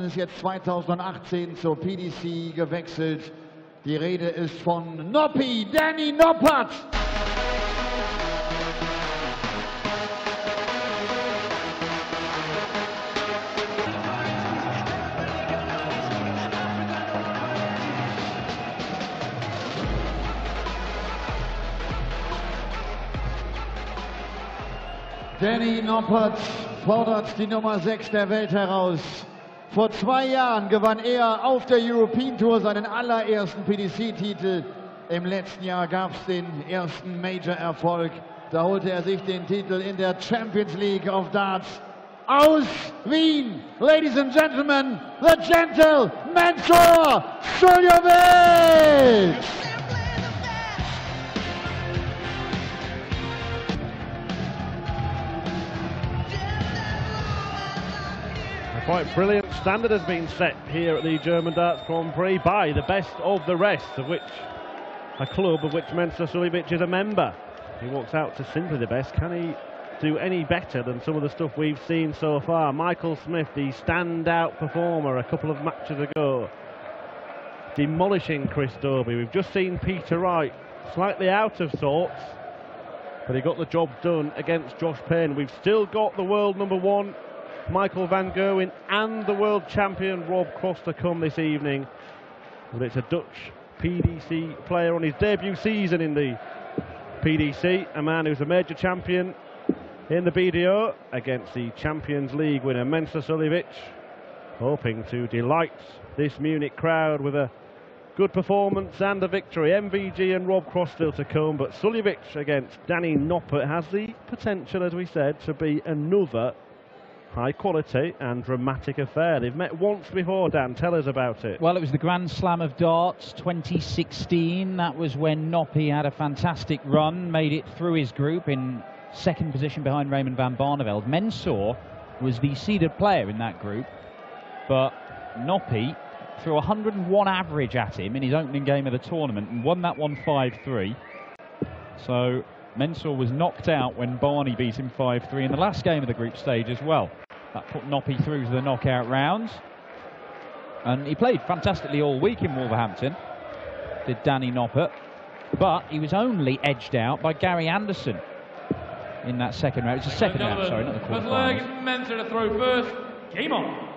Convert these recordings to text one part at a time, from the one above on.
Ist jetzt 2018 zur PDC gewechselt. Die Rede ist von Noppi, Danny Noppert. Danny Noppert fordert die Nummer 6 der Welt heraus. Vor 2 Jahren gewann er auf der European Tour seinen allerersten PDC-Titel. Im letzten Jahr gab es den ersten Major-Erfolg. Da holte er sich den Titel in der Champions League of Darts aus Wien. Ladies and gentlemen, the gentle Mensur Suljovic! Quite brilliant standard has been set here at the German Darts Grand Prix by the best of the rest, of which a club of which Mensur Suljovic is a member. He walks out to simply the best. Can he do any better than some of the stuff we've seen so far? Michael Smith, the standout performer a couple of matches ago, demolishing Chris Dobey. We've just seen Peter Wright slightly out of sorts, but he got the job done against Josh Payne. We've still got the world number 1 Michael van Gerwen and the world champion Rob Cross to come this evening. But it's a Dutch PDC player on his debut season in the PDC, a man who's a major champion in the BDO against the Champions League winner Mensur Suljovic, hoping to delight this Munich crowd with a good performance and a victory. MVG and Rob Cross still to come, but Suljovic against Danny Noppert has the potential, as we said, to be another high quality and dramatic affair. They've met once before, Dan. Tell us about it. Well, it was the Grand Slam of Darts 2016. That was when Noppi had a fantastic run, made it through his group in second position behind Raymond van Barneveld. Mensur was the seeded player in that group, but Noppi threw 101 average at him in his opening game of the tournament and won that one 5-3. So Mensur was knocked out when Barney beat him 5-3 in the last game of the group stage as well. That put Noppi through to the knockout rounds. And he played fantastically all week in Wolverhampton, did Danny Noppert. But he was only edged out by Gary Anderson in that second round. It's the second round, sorry, not the quarterfinals. Mensur to throw first. Game on.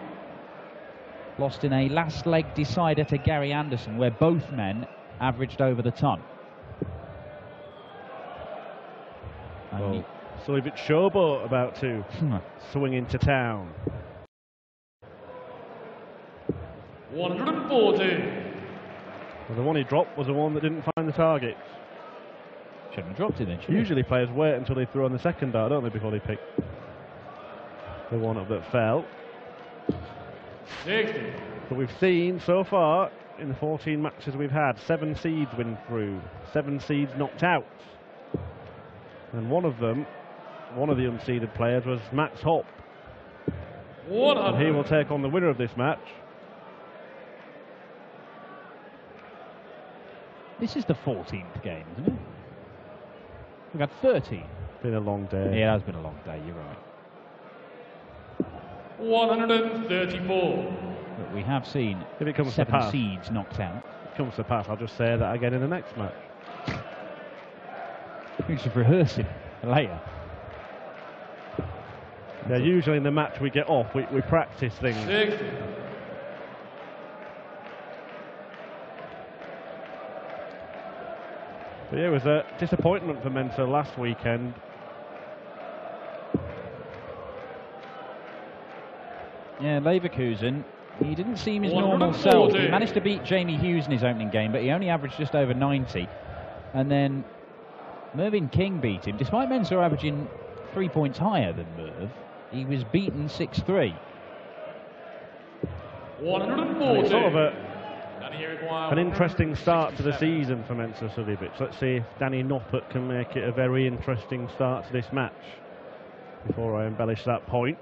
Lost in a last leg decider to Gary Anderson, where both men averaged over the ton. Well, Suljovic showboat about to swing into town. 140. Well, the one he dropped was the one that didn't find the target. Shouldn't have dropped it then, should Usually players wait until they throw on the second dart, don't they, before they pick the one up that fell. 60. But we've seen so far in the 14 matches we've had, 7 seeds win through, 7 seeds knocked out. And one of them, one of the unseeded players, was Max Hopp. And he will take on the winner of this match. This is the 14th game, isn't it? We've had 13. It's been a long day. Yeah, it has been a long day, you're right. 134. But we have seen if it comes 7 to pass, seeds knocked out. If it comes to pass, I'll just say that again in the next match. We should rehearse it later. Yeah, usually in the match we get off, we practice things. 60. But yeah, it was a disappointment for Mensur last weekend. Yeah, Leverkusen, he didn't seem his normal self. He managed to beat Jamie Hughes in his opening game, but he only averaged just over 90. And then Mervyn King beat him. Despite Mensur averaging 3 points higher than Merv, he was beaten 6-3. 140. Sort of an interesting start to the season for Mensur Suljovic. Let's see if Danny Noppert can make it a very interesting start to this match before I embellish that point.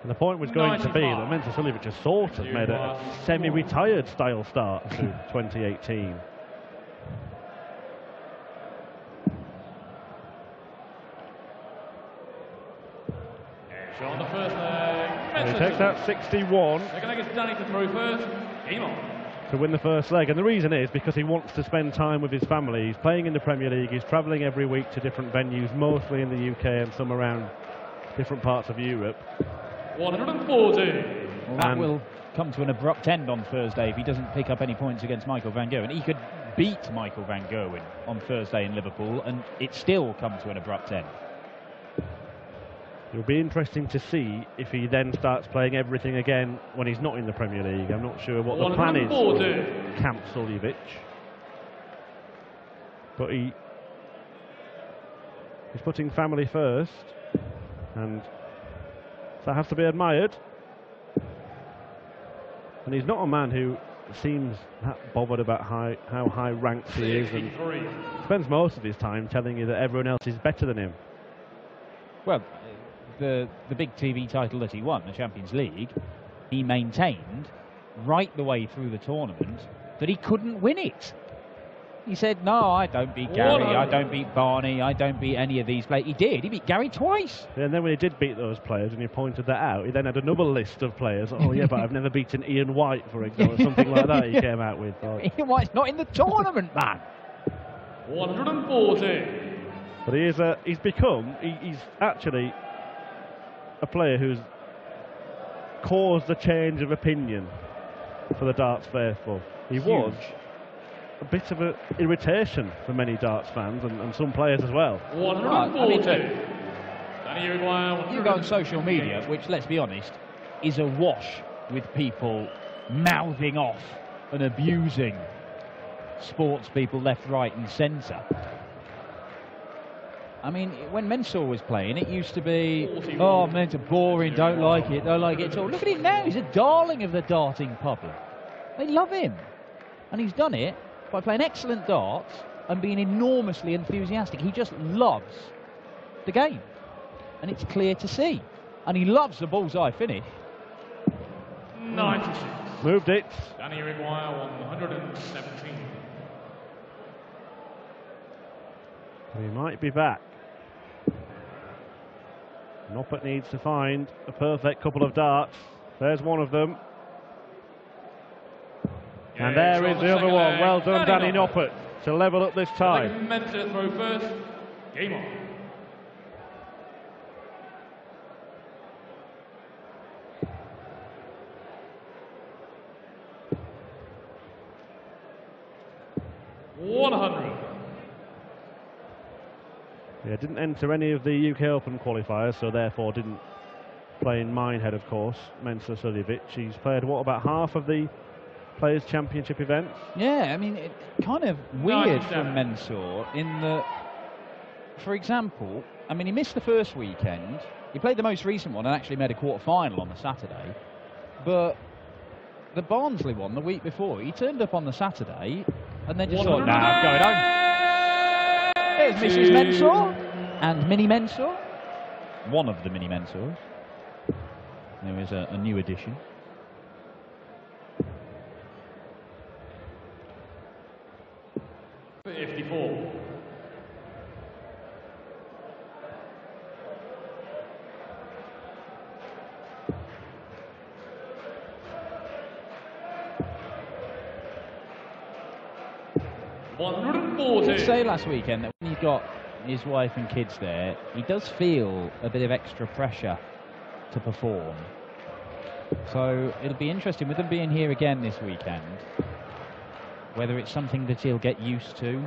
And the point was going to be that Mensah Suljovic has sort of made a semi-retired style start to 2018. So on the first leg, He takes out 61. Second leg is Danny to throw first. Game on. To win the first leg, and the reason is because he wants to spend time with his family. He's playing in the Premier League, he's travelling every week to different venues, mostly in the UK and some around different parts of Europe. 140. Well, that will come to an abrupt end on Thursday if he doesn't pick up any points against Michael van Gerwen. He could beat Michael van Gerwen on Thursday in Liverpool and it still come to an abrupt end. It'll be interesting to see if he then starts playing everything again when he's not in the Premier League. I'm not sure what the plan is for Camp Suljovic. But he's putting family first, and that has to be admired. And he's not a man who seems that bothered about how high ranked he is, and spends most of his time telling you that everyone else is better than him. Well, the big TV title that he won, the Champions League, he maintained right the way through the tournament that he couldn't win it. He said, no, I don't beat Gary, I don't beat Barney, I don't beat any of these players. He did, he beat Gary twice. Yeah, and then when he did beat those players and he pointed that out, he then had another list of players. Oh yeah, but I've never beaten Ian White, for example, something like that he came out with. Ian White's not in the tournament, man. 140. But he's actually a player who's caused a change of opinion for the darts faithful. He was a bit of an irritation for many darts fans and some players as well. 140. You go on social media, which, let's be honest, is awash with people mouthing off and abusing sports people left, right and centre. I mean, when Mensah was playing, it used to be, oh, Mensah boring, don't like it at all. Look at him now, he's a darling of the darting public. They love him. And he's done it by playing excellent darts and being enormously enthusiastic. He just loves the game. And it's clear to see. And he loves the bullseye finish. 96. Moved it. Danny Maguire, 117. He might be back. Noppert needs to find a perfect couple of darts. There's one of them. Yeah, and there is the other one. Well done, Danny Noppert, to level up this time. Mensah throw first. Game on. Yeah, didn't enter any of the UK Open qualifiers, so therefore didn't play in Minehead, of course. Mensah Suljovic. He's played, what, about half of the Players' Championship events? Yeah, I mean, it's kind of weird from Mensah in that, for example, I mean, he missed the first weekend. He played the most recent one and actually made a quarter-final on the Saturday. But the Barnsley one the week before, he turned up on the Saturday and then just thought, nah, I'm going home. There's Mrs. Mensah and Mini Mensah. One of the Mini Mensahs. There is a new addition. He did say last weekend that when you've got his wife and kids there, he does feel a bit of extra pressure to perform. So it'll be interesting with them being here again this weekend, whether it's something that he'll get used to,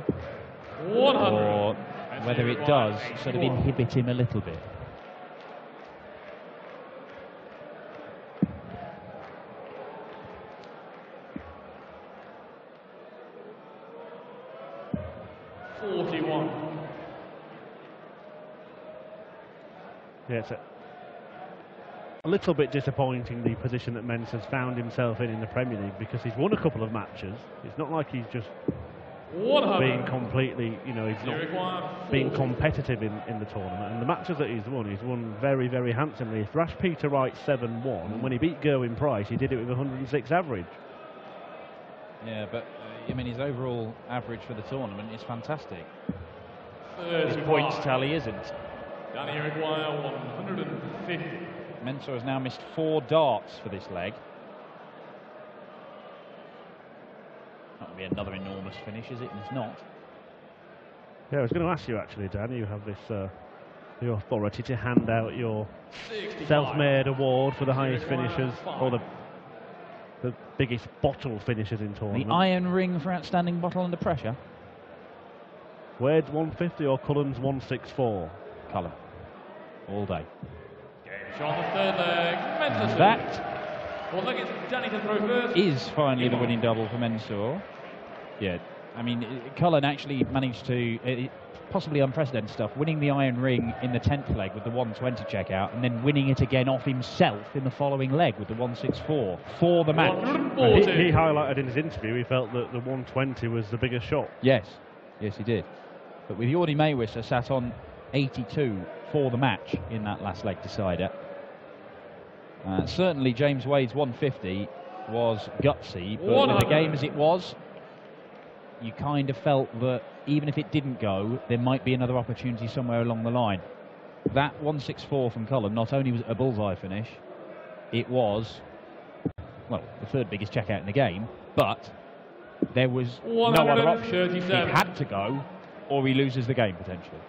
or whether it does sort of inhibit him a little bit. Yeah, it's a little bit disappointing, the position that Mensah's found himself in the Premier League, because he's won a couple of matches. It's not like he's just being completely, you know, he's not being competitive in the tournament. And the matches that he's won very, very handsomely. He thrashed Peter Wright 7-1, and when he beat Gerwin Price, he did it with 106 average. Yeah, but I mean, his overall average for the tournament is fantastic. His points tally isn't. Danny Maguire 150. Mensah has now missed 4 darts for this leg. That would be another enormous finish, is it? It's not. Yeah, I was going to ask you actually, Dan. You have this the authority to hand out your self-made award for the highest finishers, or the biggest bottle finishers in tournament. The Iron Ring for outstanding bottle under pressure. Wade's 150 or Cullen's 164? Cullen. All day. Game shot on the third leg. Mensah. That Well, look, it's Danny to throw first. is finally the winning double for Mensah. Yeah, I mean, Cullen actually managed to, possibly unprecedented stuff, winning the Iron Ring in the 10th leg with the 120 checkout, and then winning it again off himself in the following leg with the 164 for the match. He highlighted in his interview he felt that the 120 was the biggest shot. Yes, yes he did. But with Jordi Maywisser sat on 82 for the match in that last leg decider. Certainly James Wade's 150 was gutsy, but with the game as it was, you kind of felt that even if it didn't go, there might be another opportunity somewhere along the line. That 164 from Cullen not only was a bullseye finish, it was, well, the third biggest checkout in the game, but there was no other option. It had to go, or he loses the game potentially.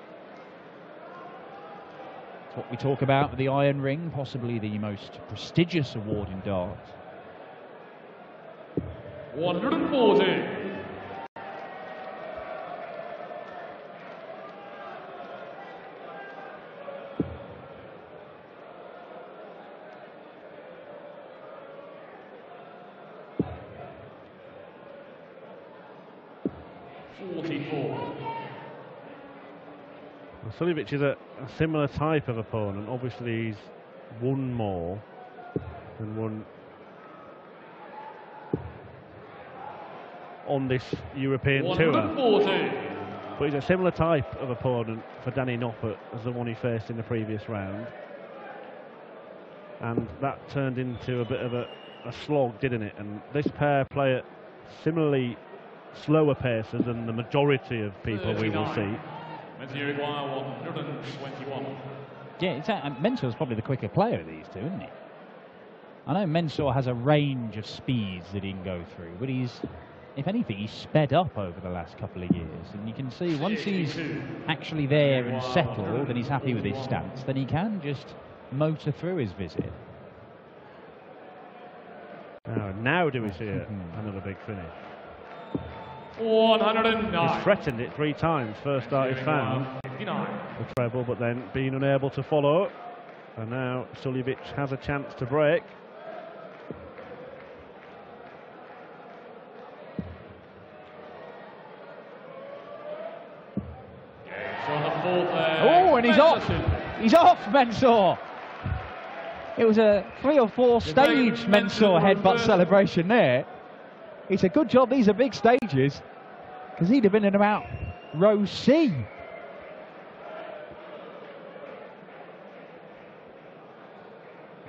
It's what we talk about with the Iron Ring, possibly the most prestigious award in darts. 140. Suljovic is a similar type of opponent. Obviously, he's won more and won on this European tour. But he's a similar type of opponent for Danny Noppert as the one he faced in the previous round. And that turned into a bit of a slog, didn't it? And this pair play at similarly slower paces than the majority of people we will see. 121. Yeah, Mensah's probably the quicker player of these two, isn't he? I know Mensah has a range of speeds that he can go through, but he's, if anything, he's sped up over the last couple of years. And you can see once he's actually there and settled and he's happy with his stance, then he can just motor through his visit. Now do we see another big finish? 109. He's threatened it 3 times. First start he found the treble, but then being unable to follow. And now Suljovic has a chance to break. Oh, and he's off! He's off, Mensah! It was a 3 or 4 stage Mensah headbutt celebration there. It's a good job these are big stages, because he'd have been in about row C.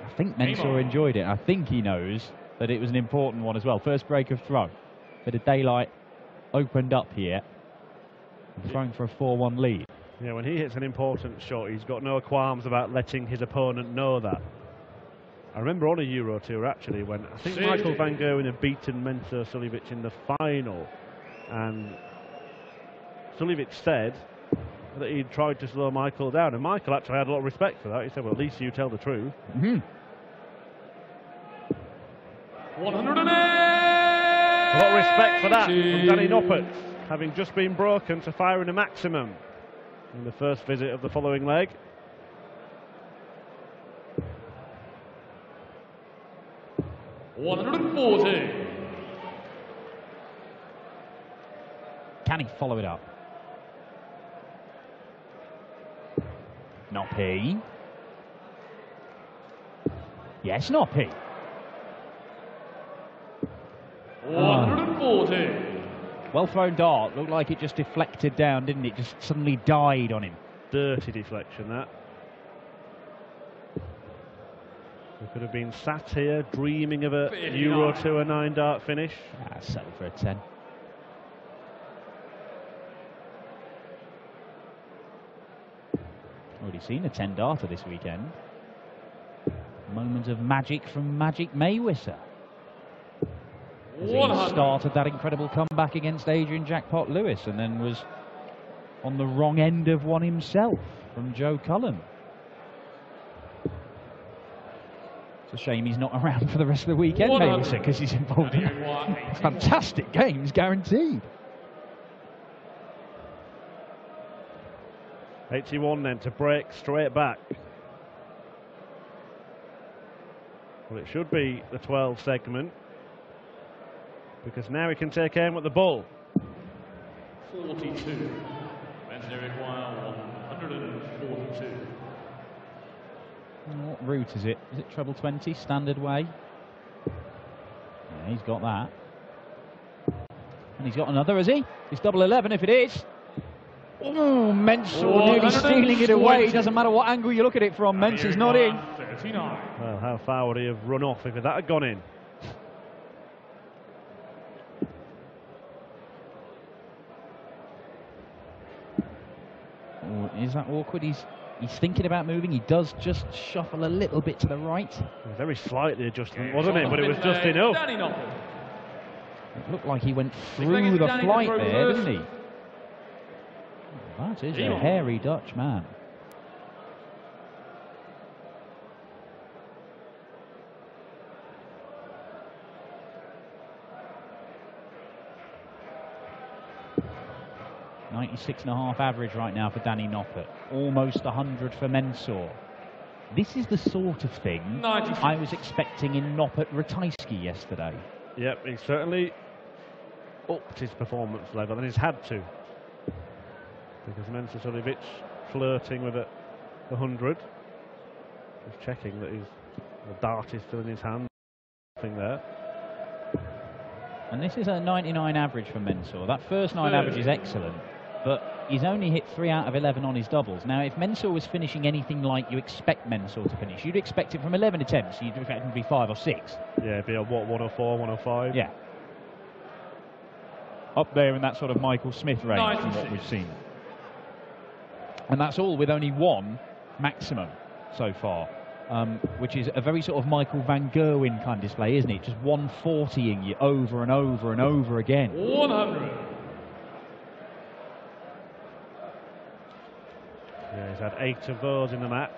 I think Mensah enjoyed it. I think he knows that it was an important one as well. First break of throw. Bit of daylight opened up here. Throwing for a 4-1 lead. Yeah, when he hits an important shot, he's got no qualms about letting his opponent know that. I remember on a Euro Tour actually when I think Michael van Gerwen had beaten Mensah Suljovic in the final, and Suljovic said that he'd tried to slow Michael down, and Michael actually had a lot of respect for that. He said, well, at least you tell the truth. 108. A lot of respect for that from Danny Noppert, having just been broken to firing a maximum in the first visit of the following leg. $140. Can he follow it up? Noppert. Yes, Noppert. 140. Well thrown dart. Looked like it just deflected down, didn't it? Just suddenly died on him. Dirty deflection, that. We could have been sat here dreaming of a Euro Tour 9-dart finish. Settle for a 10. Already seen a 10-darter this weekend. Moment of magic from Magic Maywisser. As he started that incredible comeback against Adrian Jackpot Lewis and then was on the wrong end of one himself from Joe Cullen. It's a shame he's not around for the rest of the weekend, Maywisser, because he's involved in fantastic games, guaranteed. 81 then to break straight back. Well, it should be the 12 segment, because now he can take aim at the bull. 42. Men's they require 142. What route is it? Is it treble 20, standard way? Yeah, he's got that. And he's got another, has he? It's double 11 if it is. Oh, Mensah nearly stealing it away. Doesn't matter what angle you look at it from, Mensah's not in. 39. Well, how far would he have run off if that had gone in? Oh, is that awkward? He's thinking about moving. He does just shuffle a little bit to the right. Very slightly adjustment, wasn't it? But it was just enough. It looked like he went through the flight there, didn't he? That is a hairy Dutch man. .96.5 average right now for Danny Noppert. Almost 100 for Mensah. This is the sort of thing I was expecting in Noppert-Ratajski yesterday. Yep, he certainly upped his performance level, and he's had to. Because Suljovic flirting with a 100. Just checking that the dart is still in his hand. Nothing there. And this is a 99 average for Mensah. That first 9 average is excellent, but he's only hit 3 out of 11 on his doubles. Now, if Mensah was finishing anything like you expect Mensah to finish, you'd expect it from 11 attempts. You'd expect him to be 5 or 6. Yeah, it'd be a 104, 105. Yeah. Up there in that sort of Michael Smith range from what we've seen. And that's all with only 1 maximum so far, which is a very sort of Michael van Gerwen kind of display, isn't it? Just 140ing you over and over and over again. 100. Yeah, he's had 8 of those in the match.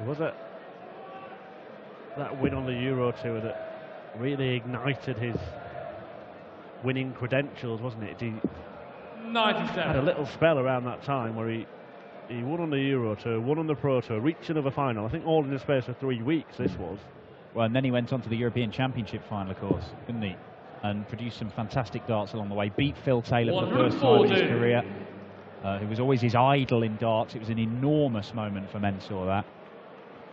It was that win on the Euro Tour that really ignited his winning credentials, wasn't it? He 97. had a little spell around that time where he won on the Euro Tour, won on the Pro Tour, reached another final. I think all in the space of 3 weeks. This was. Well, and then he went on to the European Championship final, of course, didn't he? And produced some fantastic darts along the way. Beat Phil Taylor for the first time in his career. Who was always his idol in darts. It was an enormous moment for Mensah, that.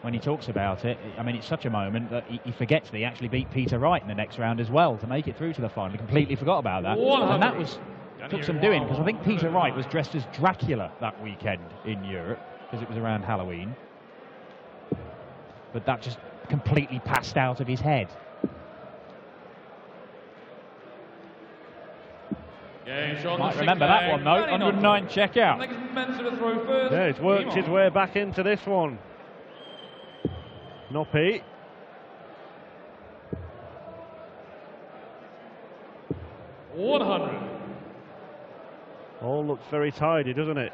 When he talks about it, I mean, it's such a moment that he forgets that he actually beat Peter Wright in the next round as well to make it through to the final. He completely forgot about that. And that took some doing, because I think Peter Wright was dressed as Dracula that weekend in Europe, because it was around Halloween. But that just completely passed out of his head. Might remember that one though. 109 checkout. Yeah, he's worked his way back into this one. Noppert. All looks very tidy, doesn't it?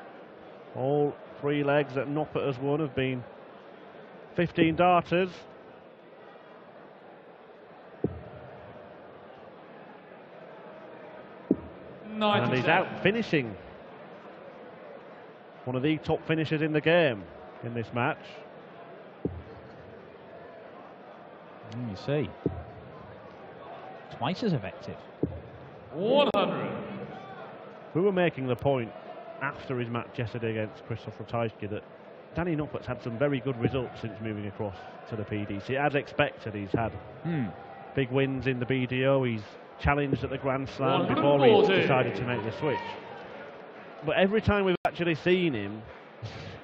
All 3 legs that Noppert has won have been 15 darters. And he's out finishing one of the top finishers in the game in this match. You see, twice as effective. 100. We were making the point after his match yesterday against Krzysztof Ratajski that Danny Noppert's had some very good results since moving across to the PDC. As expected, he's had big wins in the BDO. He's challenged at the Grand Slam before he decided to make the switch. But every time we've actually seen him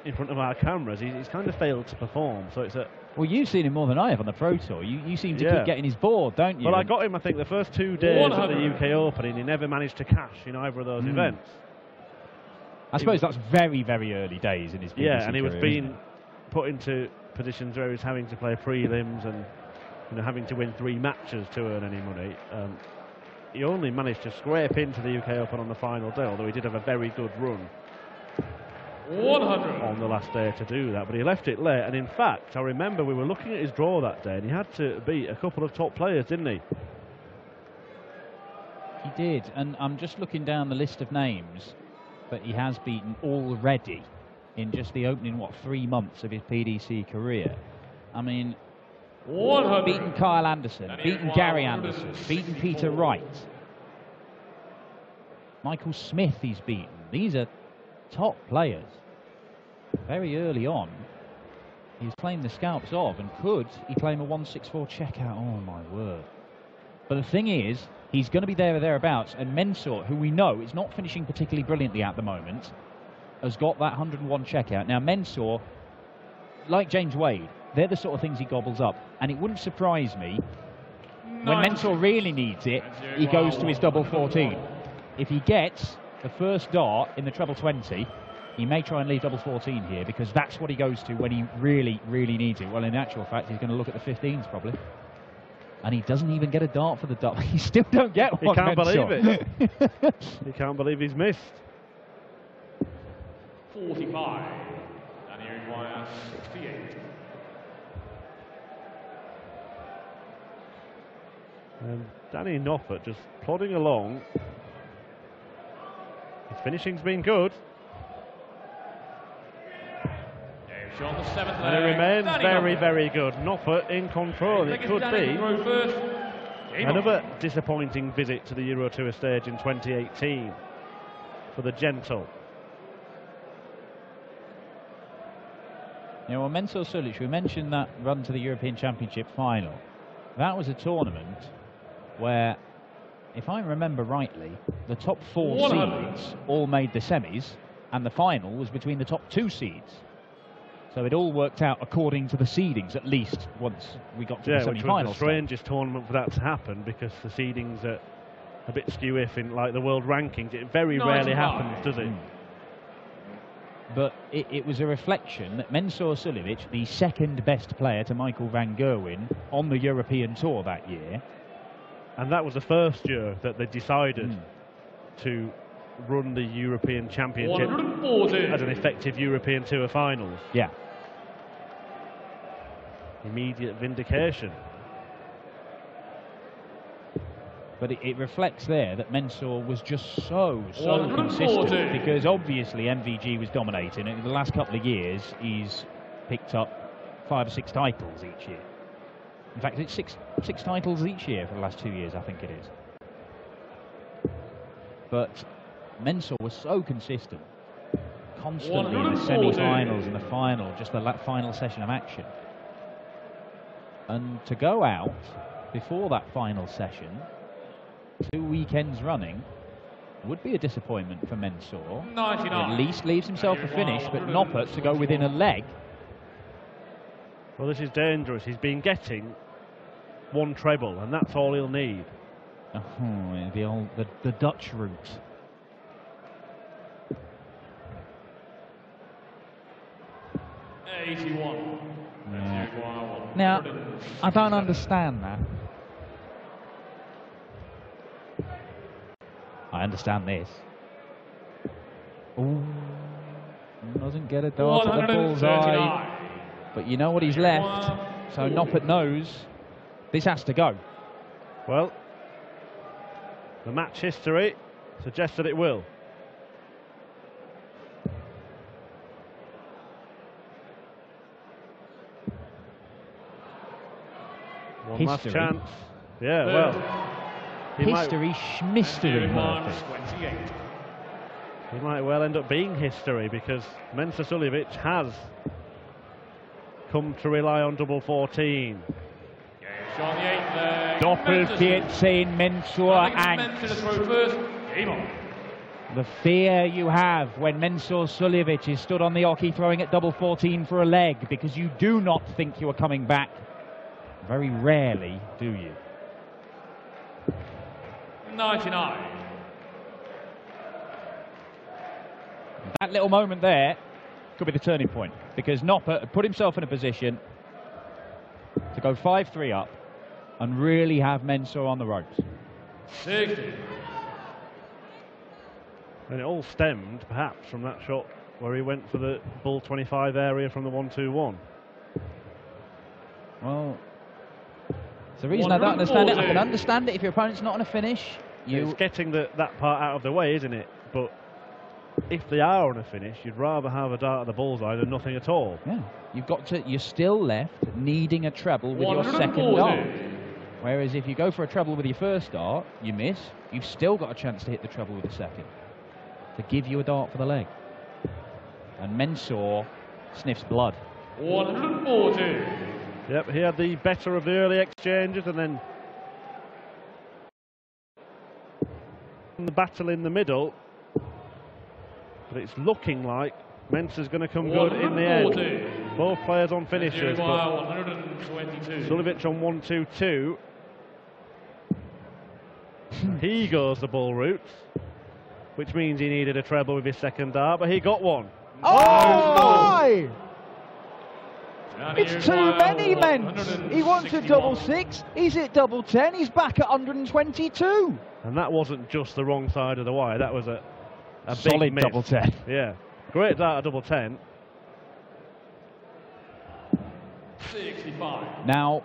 in front of our cameras, he's kind of failed to perform. So it's a... Well, you've seen him more than I have on the Pro Tour. You seem to keep getting his board, don't you? Well, I got him, I think, the first 2 days at the UK Open, and he never managed to cash in either of those events. I suppose that's very, very early days in his PDC and he was career, being put into positions where he was having to play prelims and having to win 3 matches to earn any money. He only managed to scrape into the UK Open on the final day, although he did have a very good run 100 on the last day to do that, but he left it late. And in fact, I remember we were looking at his draw that day, and he had to beat a couple of top players, didn't he? He did, and I'm just looking down the list of names that he has beaten already in just the opening, 3 months of his PDC career. I mean, 100. beaten Kyle Anderson, beaten Gary Anderson, beaten Peter Wright. Michael Smith he's beaten. These are top players. Very early on, he's claimed the scalps of, and could he claim a 164 checkout? Oh my word. But the thing is, he's going to be there or thereabouts, and Mensur, who we know is not finishing particularly brilliantly at the moment, has got that 101 checkout. Now Mensur, like James Wade, they're the sort of things he gobbles up, and it wouldn't surprise me when Mensur really needs it, he goes to his double 14. If he gets the first dart in the treble 20, he may try and leave double 14 here, because that's what he goes to when he really, really needs it. Well, in actual fact, he's going to look at the 15s probably. And he doesn't even get a dart for the dart. He still don't get one. He can't believe it. He can't believe he's missed. 45. And he requires 68. And Danny Noppert just plodding along. His finishing's been good. On the 7th And it remains very, very good. Noppert in control. And it could be another disappointing visit to the Euro Tour stage in 2018 for the gentle. Yeah, well, Mensur Suljovic, we mentioned that run to the European Championship final. That was a tournament where, if I remember rightly, the top 4 seeds all made the semis, and the final was between the top 2 seeds. So it all worked out according to the seedings, at least once we got to the semi-finals. Which was the strangest tournament for that to happen, because the seedings are a bit skew-if in like the world rankings. It very rarely happens, does it? But it was a reflection that Mensur Suljovic, the second best player to Michael van Gerwen on the European Tour that year. And that was the first year that they decided to run the European Championship as an effective European Tour finals. Yeah. Immediate vindication. But it reflects there that Mensur was just so consistent, because obviously MVG was dominating, and in the last couple of years he's picked up 5 or 6 titles each year. In fact, it's six titles each year for the last 2 years, I think it is. But Mensur was so consistent, constantly in the semi-finals and the final, just the final session of action. And to go out before that final session, 2 weekends running, would be a disappointment for Mensur. 99. At least leaves himself a finish, but Noppert to go within a leg. Well, this is dangerous. He's been getting 1 treble, and that's all he'll need. Oh, the Dutch route. Yeah. Now, I don't understand that. I understand this. Ooh, doesn't get a dart at the bullseye. But you know what he's left, so Noppert knows this has to go. Well, the match history suggests that it will. One last chance. Yeah, well. History, schmistery, Murphy. He might well end up being history, because Mensah Suljovic has come to rely on double 14. Doppelt 14 Mensah and the fear you have when Mensah Suljovic is stood on the hockey throwing at double 14 for a leg, because you do not think you are coming back. Very rarely do you. 99. That little moment there could be the turning point, because Noppert had put himself in a position to go 5-3 up and really have Mensah on the ropes. 60. And it all stemmed, perhaps, from that shot where he went for the bull 25 area from the 1-2-1. Well, it's the reason I don't understand it. I can understand it if your opponent's not on a finish. It's getting that part out of the way, isn't it? But if they are on a finish, you'd rather have a dart at the bullseye than nothing at all. Yeah, you're still left needing a treble with your second dart. Whereas if you go for a treble with your first dart, you miss, you've still got a chance to hit the treble with the second, to give you a dart for the leg. And Mensah sniffs blood. 140. Yep, he had the better of the early exchanges, and then the battle in the middle. But it's looking like Mensah's going to come good in the end. Both players on finishers, but Suljovic on 1-2-2. He goes the bull route, which means he needed a treble with his second dart, but he got one. Oh my! It's too many, Mens. He wants a double 6, he's hit double 10, he's back at 122. And that wasn't just the wrong side of the wire, that was a solid big miss. double 10. Yeah, great dart at double 10. 65. Now,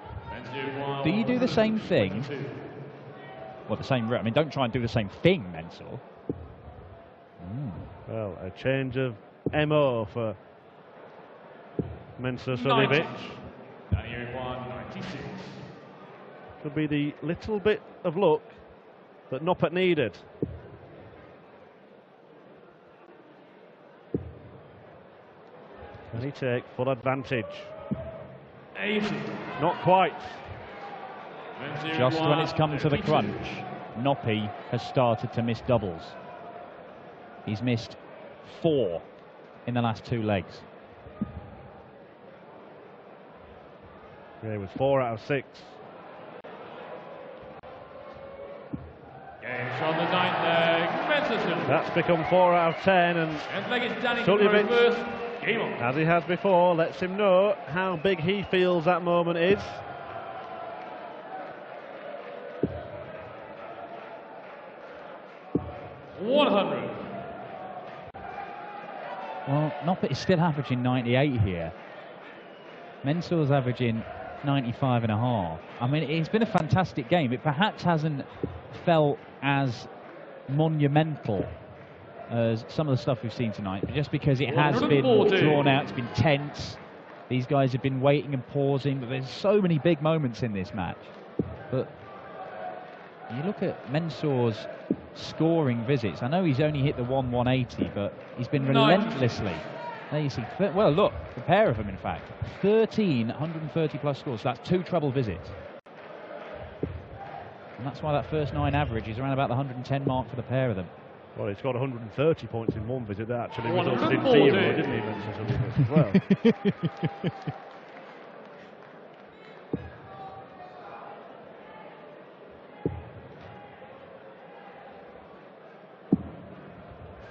do you do the same thing? Well, the same route. I mean, don't try and do the same thing, Mensah. Well, a change of MO for Mensah Suljovic. 96. Could be the little bit of luck that Noppert needed. Can he take full advantage? 80. Not quite. Just when it's come to the crunch, Noppert has started to miss doubles. He's missed 4 in the last 2 legs. Yeah, it was 4 out of 6. From the 9th leg, Mensah. That's become 4 out of 10, and Suljovic, as he has before, lets him know how big he feels that moment is. Well, Noppert is still averaging 98 here. Mensah's averaging 95.5. I mean, it's been a fantastic game. It perhaps hasn't felt as monumental as some of the stuff we've seen tonight, but just because it has been drawn out, it's been tense. These guys have been waiting and pausing, but there's so many big moments in this match. But you look at Mensah's scoring visits. I know he's only hit the 180, but he's been relentlessly. There you see, well, look, the pair of them, in fact, 13 130 plus scores. So that's 2 treble visits. And that's why that first 9 average is around about the 110 mark for the pair of them. Well, he's got 130 points in one visit. That actually resulted in 0, didn't he, Mensah as well?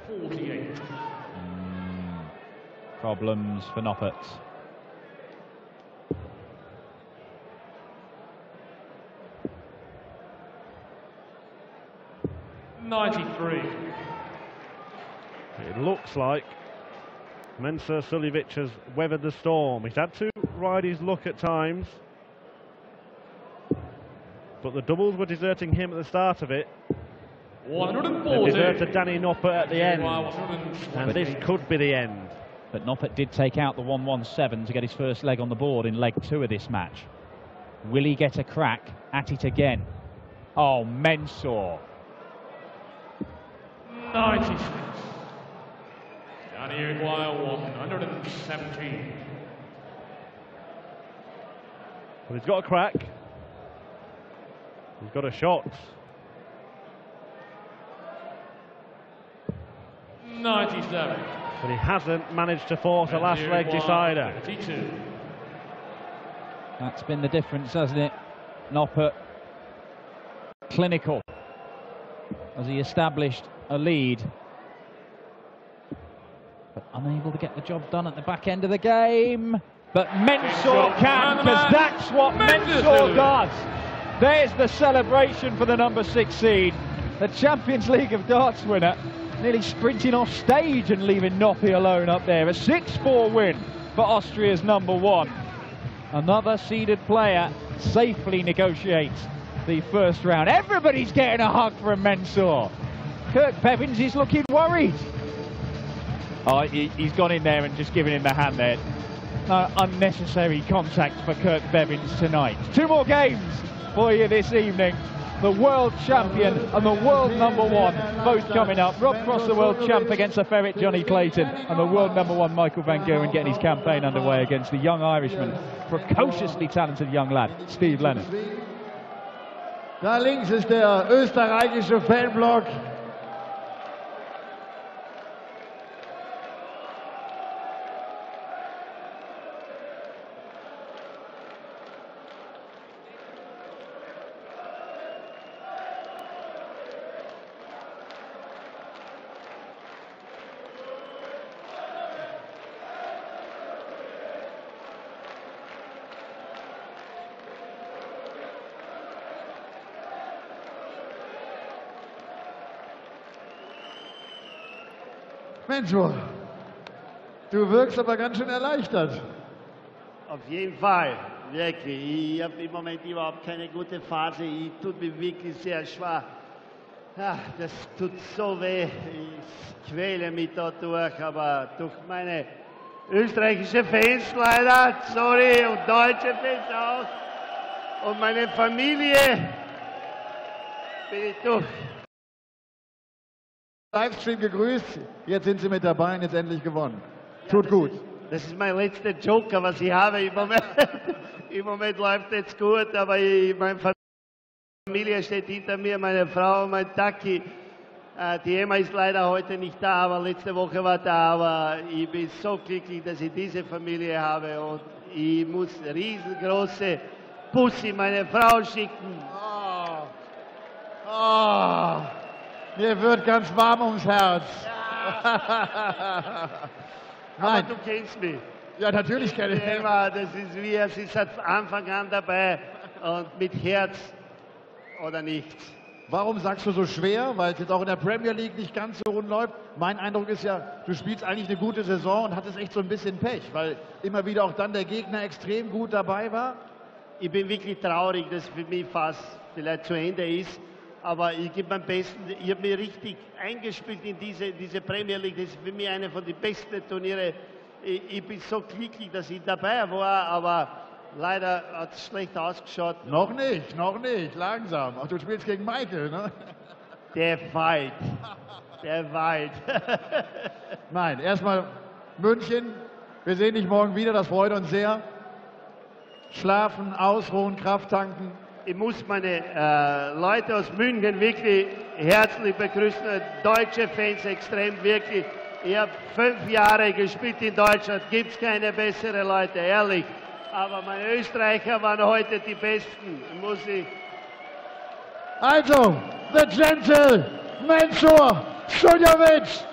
48. Problems for Noppert. It looks like Mensah Suljovic has weathered the storm. He's had to ride his luck at times, but the doubles were deserting him at the start of it. 140. They deserted Danny Noppert at the end, and this could be the end. But Noppert did take out the 117 to get his first leg on the board in leg 2 of this match. Will he get a crack at it again? Oh, Mensah. 96. And he requires 117. Well, he's got a crack. He's got a shot. 97. But he hasn't managed to force a last leg decider. 32. That's been the difference, hasn't it? Noppert, clinical, as he established a lead, but unable to get the job done at the back end of the game. But Mensur can, because that's what Mensur does. There's the celebration for the number 6 seed, the Champions League of Darts winner, nearly sprinting off stage and leaving Noppert alone up there. A 6-4 win for Austria's number 1. Another seeded player safely negotiates the first round. Everybody's getting a hug from Mensur. Kirk Bevins is looking worried. Oh, he's gone in there and just given him the hand there. No unnecessary contact for Kirk Bevins tonight. 2 more games for you this evening. The world champion and the world number 1 both coming up. Rob Cross, the world champ, against the ferret Johnny Clayton, and the world number 1 Michael van Gerwen getting his campaign underway against the young Irishman, precociously talented young lad, Steve Leonard. Da links ist der österreichische Fanblock. Mensur, du wirkst aber ganz schön erleichtert. Auf jeden Fall, wirklich. Ich habe im Moment überhaupt keine gute Phase. Ich tut mir wirklich sehr schwer. Ja, das tut so weh. Ich quäle mich da durch, aber durch meine österreichische Fans leider, sorry, und deutsche Fans auch. Und meine Familie bin ich durch. Livestream gegrüßt, jetzt sind sie mit dabei und jetzt endlich gewonnen. Tut gut. Das ist mein letzter Joker, was ich habe im Moment. Im Moment läuft jetzt gut, aber meine Familie steht hinter mir, meine Frau, mein Taki. Die Emma ist leider heute nicht da, aber letzte Woche war da. Aber ich bin so glücklich, dass ich diese Familie habe und ich muss riesengroße Bussi meine Frau schicken. Mir wird ganz warm ums Herz. Ja. Nein. Aber du kennst mich. Ja, natürlich kenne ich ihn. Das ist wie, es ist seit Anfang an dabei und mit Herz oder nichts. Warum sagst du so schwer? Weil es jetzt auch in der Premier League nicht ganz so rund läuft. Mein Eindruck ist ja, du spielst eigentlich eine gute Saison und hattest echt so ein bisschen Pech, weil immer wieder auch dann der Gegner extrem gut dabei war. Ich bin wirklich traurig, dass für mich fast vielleicht zu Ende ist. Aber ich gebe mein Bestes. Ich habe mich richtig eingespielt in diese Premier League. Das ist für mich eine von den besten Turniere. Ich bin so glücklich, dass ich dabei war, aber leider hat es schlecht ausgeschaut. Noch nicht, langsam. Ach, du spielst gegen Michael, ne? Der Fight. Nein, erstmal München. Wir sehen dich morgen wieder, das freut uns sehr. Schlafen, ausruhen, Kraft tanken. Ich muss meine Leute aus München wirklich herzlich begrüßen, deutsche Fans extrem wirklich. Ich habe 5 Jahre gespielt in Deutschland, gibt es keine besseren Leute, ehrlich. Aber meine Österreicher waren heute die Besten, muss ich. Also, the gentle Mensur Suljovic